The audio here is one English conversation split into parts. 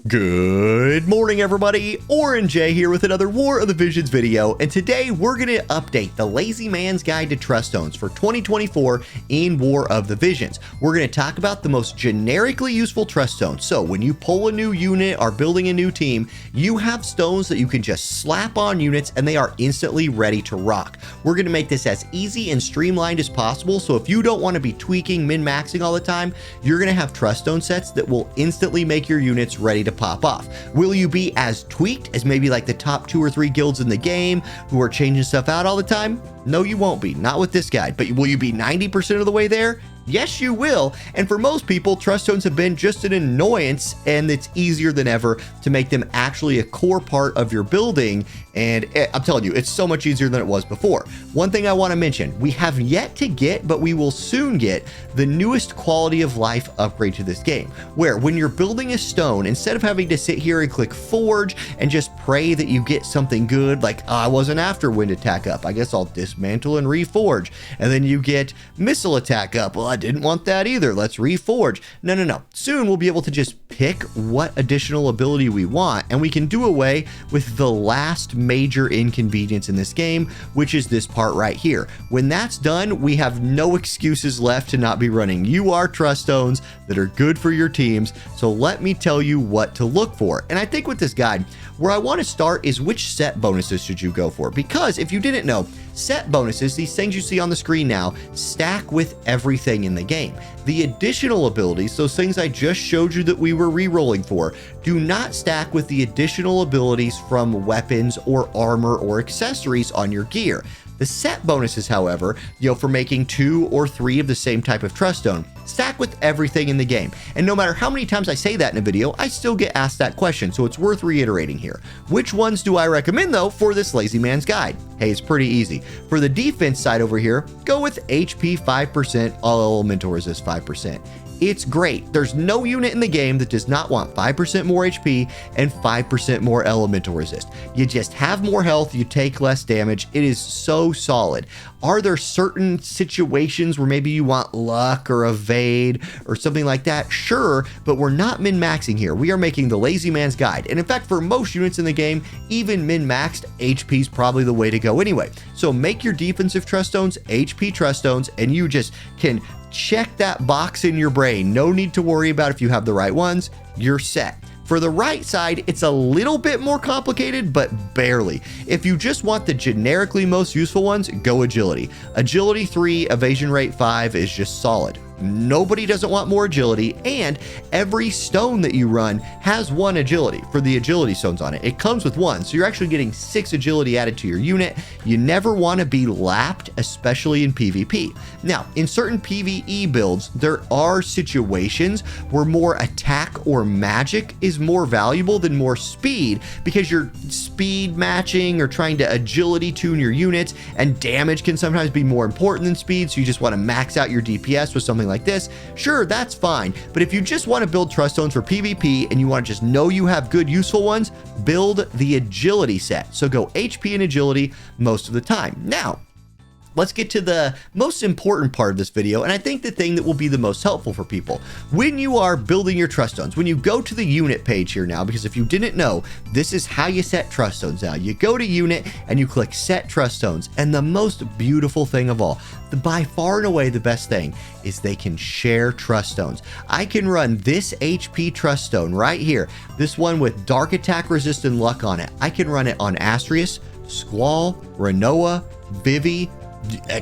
Good morning, everybody. Orange J here with another War of the Visions video, and today we're going to update the Lazy Man's Guide to Trust Stones for 2024 in War of the Visions. We're going to talk about the most generically useful trust stones. So when you pull a new unit or building a new team, you have stones that you can just slap on units and they are instantly ready to rock. We're going to make this as easy and streamlined as possible, so if you don't want to be tweaking, min-maxing all the time, you're going to have trust stone sets that will instantly make your units ready to pop off. Will you be as tweaked as maybe like the top 2 or 3 guilds in the game who are changing stuff out all the time? No, you won't be. Not with this guide. But will you be 90% of the way there? Yes, you will. And for most people, trust stones have been just an annoyance, and it's easier than ever to make them actually a core part of your building. And I'm telling you, it's so much easier than it was before. One thing I want to mention, we have yet to get, but we will soon get, the newest quality of life upgrade to this game, where when you're building a stone, instead of having to sit here and click forge and just pray that you get something good, like, oh, I wasn't after wind attack up, I guess I'll dismantle and reforge, and then you get missile attack up, well, I didn't want that either, let's reforge. No. Soon we'll be able to just pick what additional ability we want, and we can do away with the last major inconvenience in this game, which is this part right here. When that's done, we have no excuses left to not be running UR trust stones that are good for your teams. So let me tell you what to look for. And I think with this guide, where I want to start is which set bonuses should you go for? Because if you didn't know, set bonuses, these things you see on the screen now, stack with everything in the game. The additional abilities, those things I just showed you that we were re-rolling for, do not stack with the additional abilities from weapons or armor or accessories on your gear. The set bonuses, however, for making 2 or 3 of the same type of trust stone, stack with everything in the game. And no matter how many times I say that in a video, I still get asked that question, so it's worth reiterating here. Which ones do I recommend, though, for this Lazy Man's Guide? Hey, it's pretty easy. For the defense side over here, go with HP 5%, all elemental resist 5%. It's great. There's no unit in the game that does not want 5% more HP and 5% more elemental resist. You just have more health, you take less damage. It is so solid. Are there certain situations where maybe you want luck or evade or something like that? Sure, but we're not min-maxing here. We are making the Lazy Man's Guide. And in fact, for most units in the game, even min-maxed, HP is probably the way to go anyway. So make your defensive trust stones HP trust stones, and you just can check that box in your brain. No need to worry about if you have the right ones. You're set. For the right side, it's a little bit more complicated, but barely. If you just want the generically most useful ones, go agility. Agility 3, evasion rate 5 is just solid. Nobody doesn't want more agility, and every stone that you run has 1 agility for the agility stones on it. It comes with 1, so you're actually getting 6 agility added to your unit. You never want to be lapped, especially in PvP. Now, in certain PvE builds, there are situations where more attack or magic is more valuable than more speed, because you're speed matching or trying to agility tune your units, and damage can sometimes be more important than speed, so you just want to max out your DPS with something like this. Sure, that's fine. But if you just want to build trust stones for PvP and you want to just know you have good useful ones, build the agility set. So go HP and agility most of the time. Now, let's get to the most important part of this video, and I think the thing that will be the most helpful for people. When you are building your trust stones, when you go to the unit page here now, because if you didn't know, this is how you set trust stones now. You go to unit and you click set trust stones, and the most beautiful thing of all, by far and away the best thing, is they can share trust stones. I can run this HP trust stone right here, this one with dark attack resist and luck on it. I can run it on Astrius, Squall, Renoa, Vivi,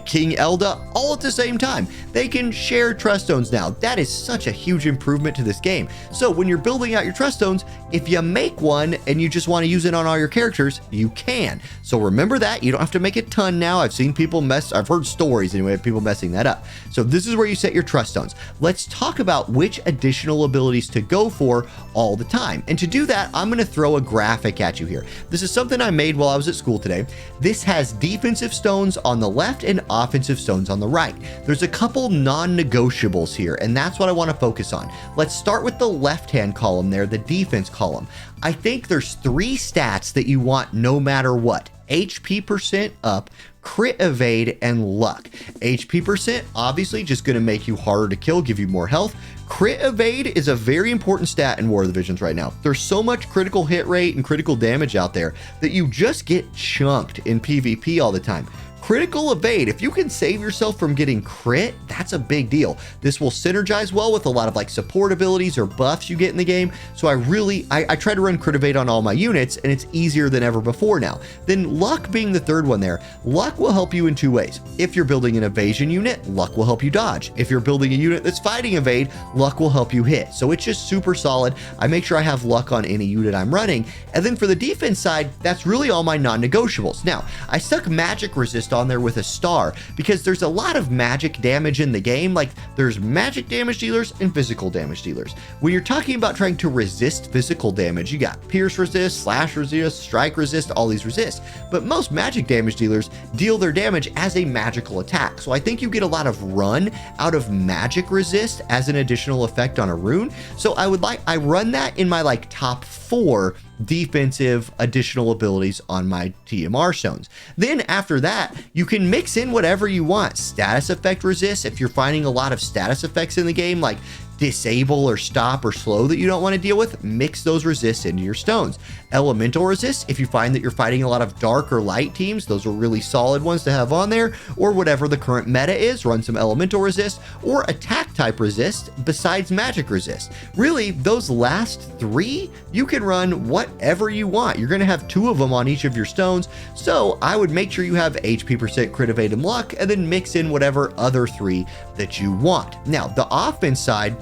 King Elda, all at the same time. They can share trust stones now. That is such a huge improvement to this game. So when you're building out your trust stones, if you make one and you just want to use it on all your characters, you can. So remember that. You don't have to make a ton now. I've seen people I've heard stories anyway of people messing that up. So this is where you set your trust stones. Let's talk about which additional abilities to go for all the time. And to do that, I'm going to throw a graphic at you here. This is something I made while I was at school today. This has defensive stones on the left and offensive stones on the right. There's a couple non-negotiables here, and that's what I want to focus on. Let's start with the left-hand column there, the defense column. I think there's 3 stats that you want no matter what. HP percent up, crit evade, and luck. HP percent, obviously just going to make you harder to kill, give you more health. Crit evade is a very important stat in War of the Visions right now. There's so much critical hit rate and critical damage out there that you just get chunked in PvP all the time. Critical evade, if you can save yourself from getting crit, that's a big deal. This will synergize well with a lot of like support abilities or buffs you get in the game. So I try to run crit evade on all my units, and it's easier than ever before now. Then luck being the third one there. Luck will help you in two ways. If you're building an evasion unit, luck will help you dodge. If you're building a unit that's fighting evade, luck will help you hit. So it's just super solid. I make sure I have luck on any unit I'm running. And then for the defense side, that's really all my non-negotiables. Now, I stuck magic resist on there with a star because there's a lot of magic damage in the game. Like there's magic damage dealers and physical damage dealers. When you're talking about trying to resist physical damage, you got pierce resist, slash resist, strike resist, all these resist. But most magic damage dealers deal their damage as a magical attack. So I think you get a lot of run out of magic resist as an additional effect on a rune. So I run that in my like top 4 defensive additional abilities on my TMR stones. Then after that, you can mix in whatever you want. Status effect resist, if you're finding a lot of status effects in the game, like disable or stop or slow that you don't want to deal with, mix those resists into your stones. Elemental resist, if you find that you're fighting a lot of dark or light teams, those are really solid ones to have on there, or whatever the current meta is, run some elemental resist or attack type resist besides magic resist. Really, those last 3, you can run whatever you want. You're going to have 2 of them on each of your stones, so I would make sure you have HP percent, crit evade, and luck, and then mix in whatever other 3 that you want. Now, the offense side,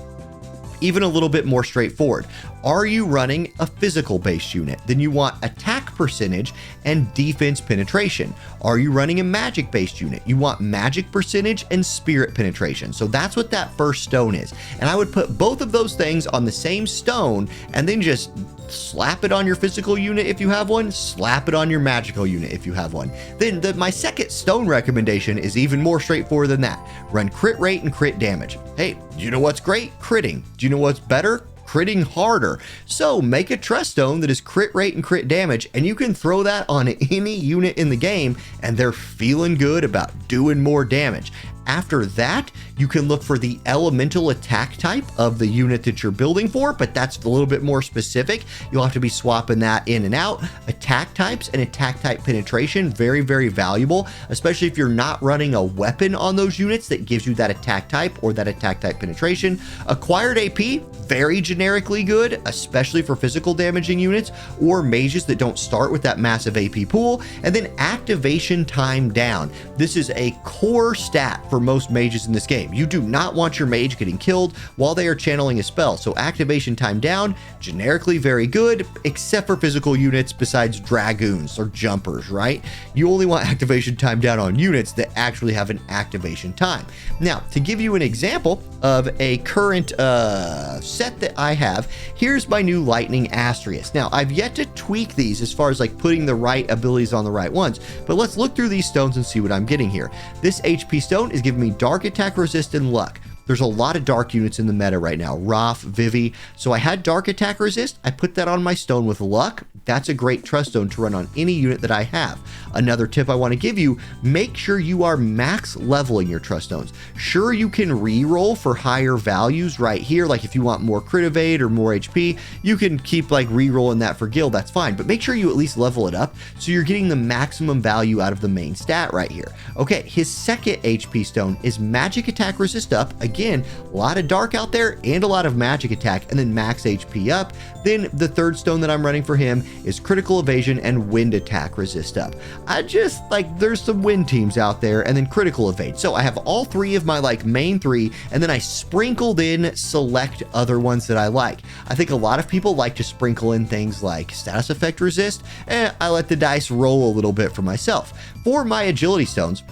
even a little bit more straightforward. Are you running a physical based unit? Then you want attack percentage and defense penetration. Are you running a magic based unit? You want magic percentage and spirit penetration. So that's what that first stone is. And I would put both of those things on the same stone and then just slap it on your physical unit if you have one, slap it on your magical unit if you have one. Then my second stone recommendation is even more straightforward than that. Run crit rate and crit damage. Hey, do you know what's great? Critting. Do you know what's better? Critting harder. So make a trust stone that is crit rate and crit damage, and you can throw that on any unit in the game and they're feeling good about doing more damage. After that, you can look for the elemental attack type of the unit that you're building for, but that's a little bit more specific. You'll have to be swapping that in and out. Attack types and attack type penetration, very, very valuable, especially if you're not running a weapon on those units that gives you that attack type or that attack type penetration. Acquired AP, very generically good, especially for physical damaging units or mages that don't start with that massive AP pool. And then activation time down. This is a core stat for most mages in this game. You do not want your mage getting killed while they are channeling a spell. So activation time down, generically very good, except for physical units besides dragoons or jumpers, right? You only want activation time down on units that actually have an activation time. Now, to give you an example of a current set that I have, here's my new Lightning Asterisk. Now, I've yet to tweak these as far as like putting the right abilities on the right ones, but let's look through these stones and see what I'm getting here. This HP stone is giving me dark attack resist and luck. There's a lot of dark units in the meta right now, Roth, Vivi. So I had dark attack resist. I put that on my stone with luck. That's a great trust stone to run on any unit that I have. Another tip I want to give you, make sure you are max leveling your trust stones. Sure, you can re-roll for higher values right here. Like if you want more crit evade or more HP, you can keep like re-rolling that for guild, that's fine. But make sure you at least level it up so you're getting the maximum value out of the main stat right here. Okay, his second HP stone is magic attack resist up. Again, a lot of dark out there and a lot of magic attack, and then max HP up. Then the third stone that I'm running for him is critical evasion and wind attack resist up. I just like, there's some wind teams out there, and then critical evade. So I have all 3 of my like main 3, and then I sprinkled in select other ones that I like. I think a lot of people like to sprinkle in things like status effect resist, and I let the dice roll a little bit for myself. For my agility stones,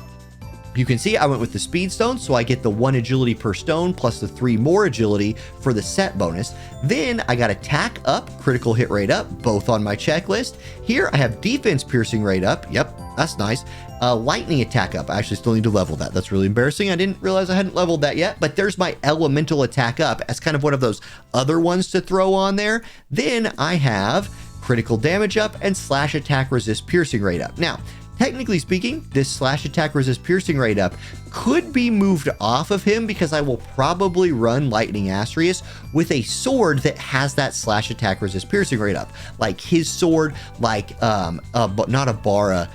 you can see I went with the speed stone, so I get the 1 agility per stone plus the 3 more agility for the set bonus. Then I got attack up, critical hit rate up, both on my checklist. Here I have defense piercing rate up. Yep, that's nice. Lightning attack up. I actually still need to level that. That's really embarrassing. I didn't realize I hadn't leveled that yet, but there's my elemental attack up as kind of one of those other ones to throw on there. Then I have critical damage up and slash attack resist piercing rate up. Now, technically speaking, this slash attack resist piercing rate up could be moved off of him because I will probably run Lightning Asterius with a sword that has that slash attack resist piercing rate up. Like his sword, like, not a Bara,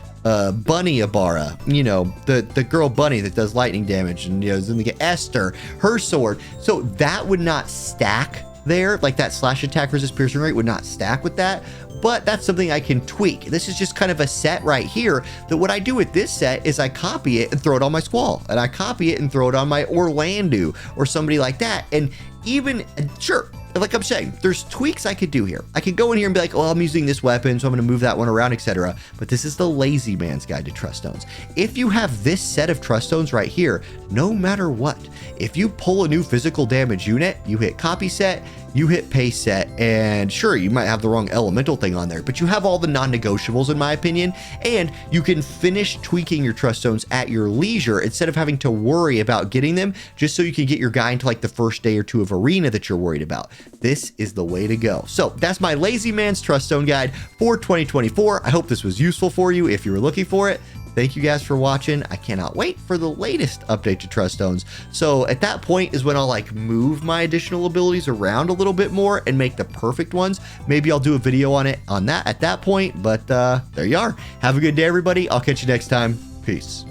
Bunny Abara, you know, the girl bunny that does lightning damage, and, you know, then they get Esther, her sword. So that would not stack there, like that slash attack resist piercing rate would not stack with that, but that's something I can tweak. This is just kind of a set right here that what I do with this set is I copy it and throw it on my Squall, and I copy it and throw it on my Orlando or somebody like that. And even, sure, like I'm saying, there's tweaks I could do here. I could go in here and be like, oh, I'm using this weapon, so I'm going to move that one around, etc. But this is the lazy man's guide to trust stones. If you have this set of trust stones right here, no matter what, if you pull a new physical damage unit, you hit copy set, you hit paste set, and sure, you might have the wrong elemental thing on there, but you have all the non-negotiables in my opinion, and you can finish tweaking your trust stones at your leisure instead of having to worry about getting them, just so you can get your guy into like the first day or two of arena that you're worried about. This is the way to go. So that's my lazy man's trust stone guide for 2024. I hope this was useful for you if you were looking for it. Thank you guys for watching. I cannot wait for the latest update to trust stones. So at that point is when I'll like move my additional abilities around a little bit more and make the perfect ones. Maybe I'll do a video on that at that point, but there you are. Have a good day, everybody. I'll catch you next time. Peace.